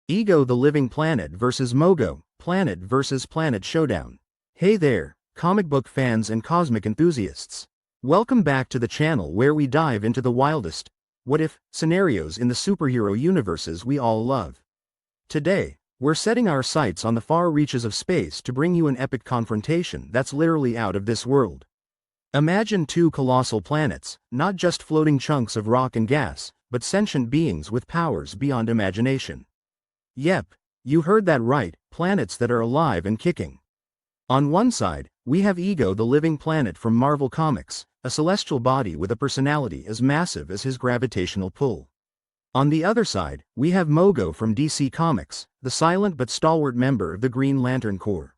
Ego the Living Planet vs. Mogo, Planet vs. Planet Showdown. Hey there, comic book fans and cosmic enthusiasts. Welcome back to the channel where we dive into the wildest what-if scenarios in the superhero universes we all love. Today, we're setting our sights on the far reaches of space to bring you an epic confrontation that's literally out of this world. Imagine two colossal planets, not just floating chunks of rock and gas, but sentient beings with powers beyond imagination. Yep, you heard that right, planets that are alive and kicking. On one side, we have Ego the Living Planet from Marvel Comics, a celestial body with a personality as massive as his gravitational pull. On the other side, we have Mogo from DC Comics, the silent but stalwart member of the Green Lantern Corps.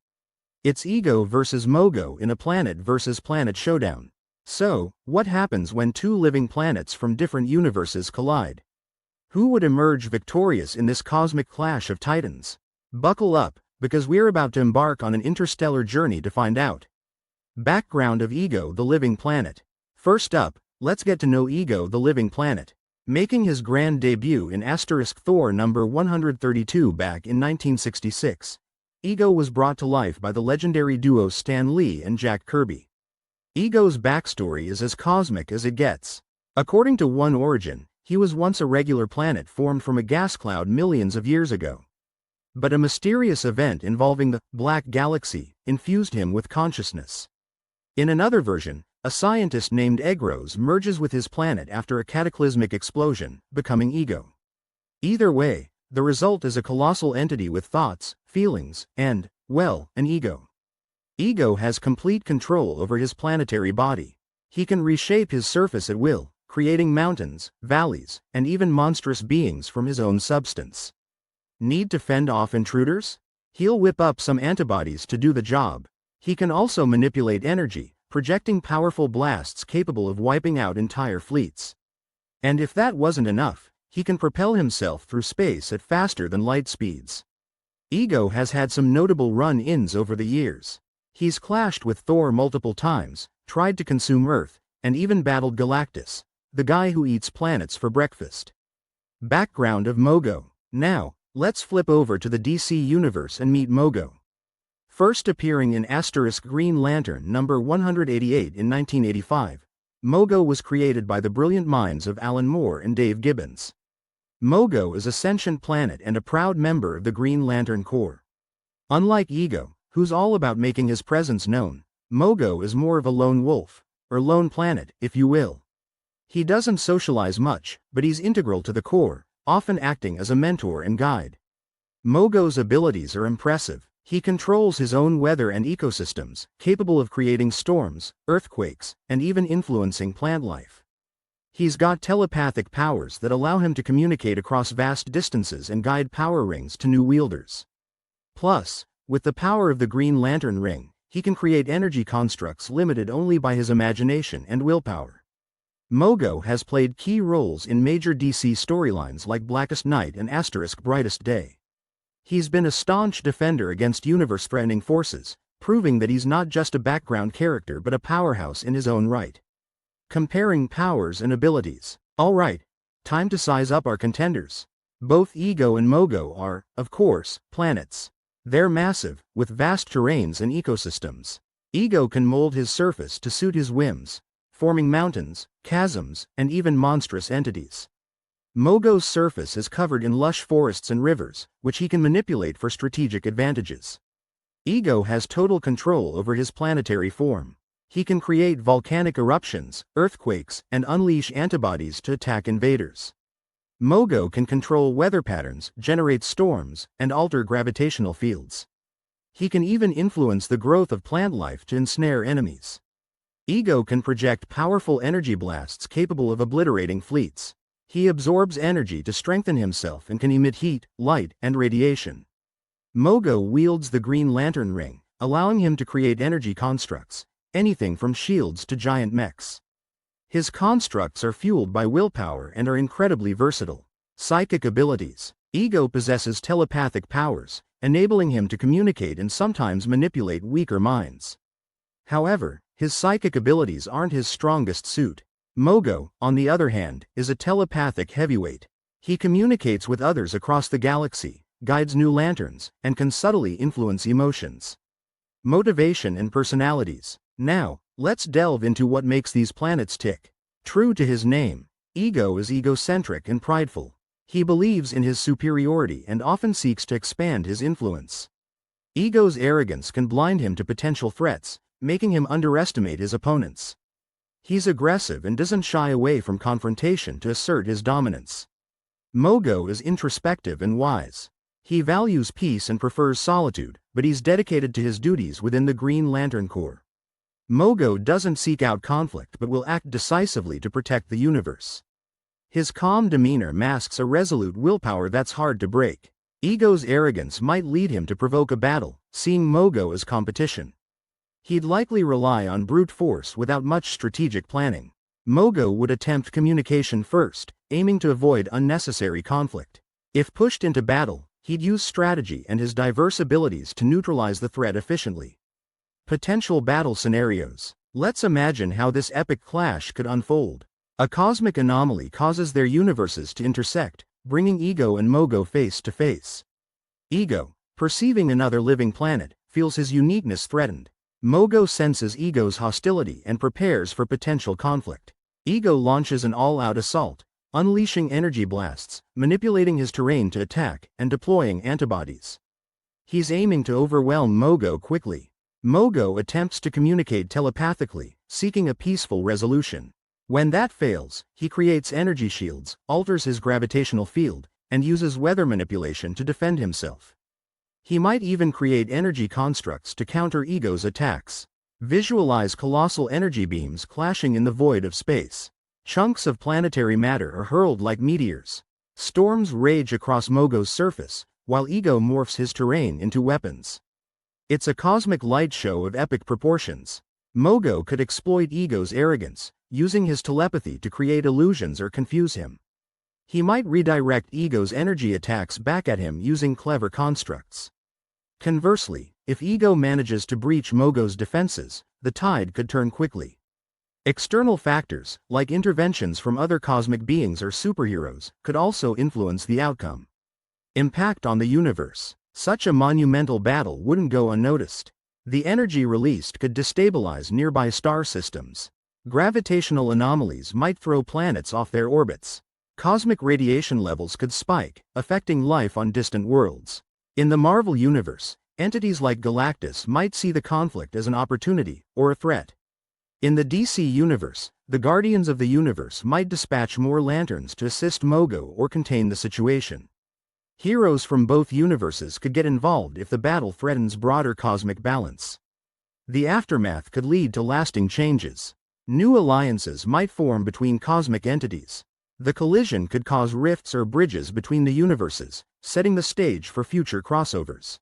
It's Ego versus Mogo in a planet versus planet showdown. So, what happens when two living planets from different universes collide? Who would emerge victorious in this cosmic clash of titans? Buckle up, because we're about to embark on an interstellar journey to find out. Background of Ego the Living Planet. First up, let's get to know Ego the Living Planet. Making his grand debut in Thor number 132 back in 1966, Ego was brought to life by the legendary duo Stan Lee and Jack Kirby. Ego's backstory is as cosmic as it gets. According to one origin, he was once a regular planet formed from a gas cloud millions of years ago. But a mysterious event involving the Black Galaxy infused him with consciousness. In another version, a scientist named Egros merges with his planet after a cataclysmic explosion, becoming Ego. Either way, the result is a colossal entity with thoughts, feelings, and, well, an ego. Ego has complete control over his planetary body. He can reshape his surface at will, creating mountains, valleys, and even monstrous beings from his own substance. Need to fend off intruders? He'll whip up some antibodies to do the job. He can also manipulate energy, projecting powerful blasts capable of wiping out entire fleets. And if that wasn't enough, he can propel himself through space at faster than light speeds. Ego has had some notable run-ins over the years. He's clashed with Thor multiple times, tried to consume Earth, and even battled Galactus, the guy who eats planets for breakfast. Background of Mogo. Now, let's flip over to the DC universe and meet Mogo. First appearing in Green Lantern number 188 in 1985, Mogo was created by the brilliant minds of Alan Moore and Dave Gibbons. Mogo is a sentient planet and a proud member of the Green Lantern Corps. Unlike Ego, who's all about making his presence known, Mogo is more of a lone wolf, or lone planet, if you will. He doesn't socialize much, but he's integral to the Corps, often acting as a mentor and guide. Mogo's abilities are impressive. He controls his own weather and ecosystems, capable of creating storms, earthquakes, and even influencing plant life. He's got telepathic powers that allow him to communicate across vast distances and guide power rings to new wielders. Plus, with the power of the Green Lantern Ring, he can create energy constructs limited only by his imagination and willpower. Mogo has played key roles in major DC storylines like Blackest Night and Brightest Day. He's been a staunch defender against universe-threatening forces, proving that he's not just a background character but a powerhouse in his own right. Comparing powers and abilities. Alright, time to size up our contenders. Both Ego and Mogo are, of course, planets. They're massive, with vast terrains and ecosystems. Ego can mold his surface to suit his whims, forming mountains, chasms, and even monstrous entities. Mogo's surface is covered in lush forests and rivers, which he can manipulate for strategic advantages. Ego has total control over his planetary form. He can create volcanic eruptions, earthquakes, and unleash antibodies to attack invaders. Mogo can control weather patterns, generate storms, and alter gravitational fields. He can even influence the growth of plant life to ensnare enemies. Ego can project powerful energy blasts capable of obliterating fleets. He absorbs energy to strengthen himself and can emit heat, light, and radiation. Mogo wields the Green Lantern Ring, allowing him to create energy constructs, anything from shields to giant mechs. His constructs are fueled by willpower and are incredibly versatile. Psychic abilities. Ego possesses telepathic powers, enabling him to communicate and sometimes manipulate weaker minds. However, his psychic abilities aren't his strongest suit. Mogo, on the other hand, is a telepathic heavyweight. He communicates with others across the galaxy, guides new lanterns, and can subtly influence emotions, motivation and personalities. Now, let's delve into what makes these planets tick. True to his name, Ego is egocentric and prideful. He believes in his superiority and often seeks to expand his influence. Ego's arrogance can blind him to potential threats, making him underestimate his opponents. He's aggressive and doesn't shy away from confrontation to assert his dominance. Mogo is introspective and wise. He values peace and prefers solitude, but he's dedicated to his duties within the Green Lantern Corps. Mogo doesn't seek out conflict but will act decisively to protect the universe. His calm demeanor masks a resolute willpower that's hard to break. Ego's arrogance might lead him to provoke a battle, seeing Mogo as competition. He'd likely rely on brute force without much strategic planning. Mogo would attempt communication first, aiming to avoid unnecessary conflict. If pushed into battle, he'd use strategy and his diverse abilities to neutralize the threat efficiently. Potential battle scenarios. Let's imagine how this epic clash could unfold. A cosmic anomaly causes their universes to intersect, bringing Ego and Mogo face to face. Ego, perceiving another living planet, feels his uniqueness threatened. Mogo senses Ego's hostility and prepares for potential conflict. Ego launches an all-out assault, unleashing energy blasts, manipulating his terrain to attack, and deploying antibodies. He's aiming to overwhelm Mogo quickly. Mogo attempts to communicate telepathically, seeking a peaceful resolution. When that fails, he creates energy shields, alters his gravitational field, and uses weather manipulation to defend himself. He might even create energy constructs to counter Ego's attacks. Visualize colossal energy beams clashing in the void of space. Chunks of planetary matter are hurled like meteors. Storms rage across Mogo's surface, while Ego morphs his terrain into weapons. It's a cosmic light show of epic proportions. Mogo could exploit Ego's arrogance, using his telepathy to create illusions or confuse him. He might redirect Ego's energy attacks back at him using clever constructs. Conversely, if Ego manages to breach Mogo's defenses, the tide could turn quickly. External factors, like interventions from other cosmic beings or superheroes, could also influence the outcome. Impact on the universe. Such a monumental battle wouldn't go unnoticed. The energy released could destabilize nearby star systems. Gravitational anomalies might throw planets off their orbits. Cosmic radiation levels could spike, affecting life on distant worlds. In the Marvel Universe, entities like Galactus might see the conflict as an opportunity, or a threat. In the DC Universe, the Guardians of the Universe might dispatch more lanterns to assist Mogo or contain the situation. Heroes from both universes could get involved if the battle threatens broader cosmic balance. The aftermath could lead to lasting changes. New alliances might form between cosmic entities. The collision could cause rifts or bridges between the universes, setting the stage for future crossovers.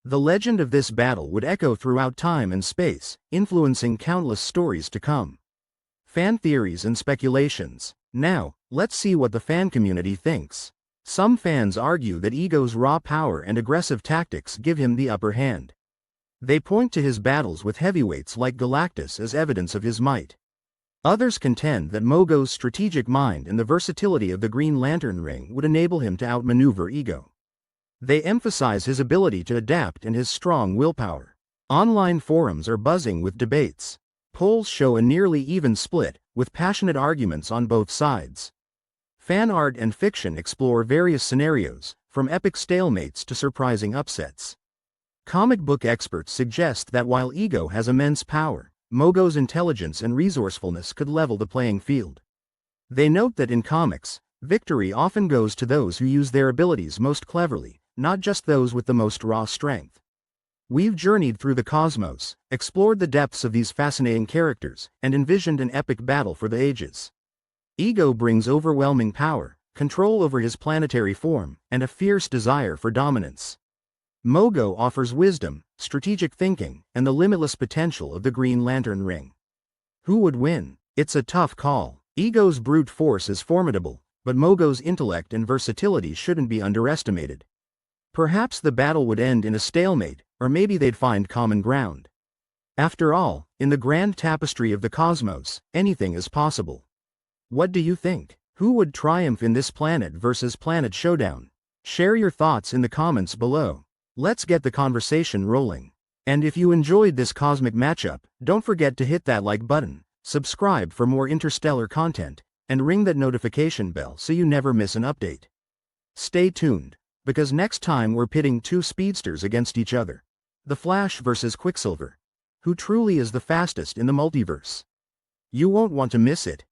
The legend of this battle would echo throughout time and space, influencing countless stories to come. Fan theories and speculations. Now, let's see what the fan community thinks. Some fans argue that Ego's raw power and aggressive tactics give him the upper hand. They point to his battles with heavyweights like Galactus as evidence of his might. Others contend that Mogo's strategic mind and the versatility of the Green Lantern ring would enable him to outmaneuver Ego. They emphasize his ability to adapt and his strong willpower. Online forums are buzzing with debates. Polls show a nearly even split, with passionate arguments on both sides. Fan art and fiction explore various scenarios, from epic stalemates to surprising upsets. Comic book experts suggest that while Ego has immense power, Mogo's intelligence and resourcefulness could level the playing field. They note that in comics, victory often goes to those who use their abilities most cleverly, not just those with the most raw strength. We've journeyed through the cosmos, explored the depths of these fascinating characters, and envisioned an epic battle for the ages. Ego brings overwhelming power, control over his planetary form, and a fierce desire for dominance. Mogo offers wisdom, strategic thinking, and the limitless potential of the Green Lantern ring. Who would win? It's a tough call. Ego's brute force is formidable, but Mogo's intellect and versatility shouldn't be underestimated. Perhaps the battle would end in a stalemate, or maybe they'd find common ground. After all, in the grand tapestry of the cosmos, anything is possible. What do you think? Who would triumph in this planet versus planet showdown? Share your thoughts in the comments below. Let's get the conversation rolling. And if you enjoyed this cosmic matchup, don't forget to hit that like button, subscribe for more interstellar content, and ring that notification bell so you never miss an update. Stay tuned, because next time we're pitting two speedsters against each other. The Flash versus Quicksilver. Who truly is the fastest in the multiverse? You won't want to miss it.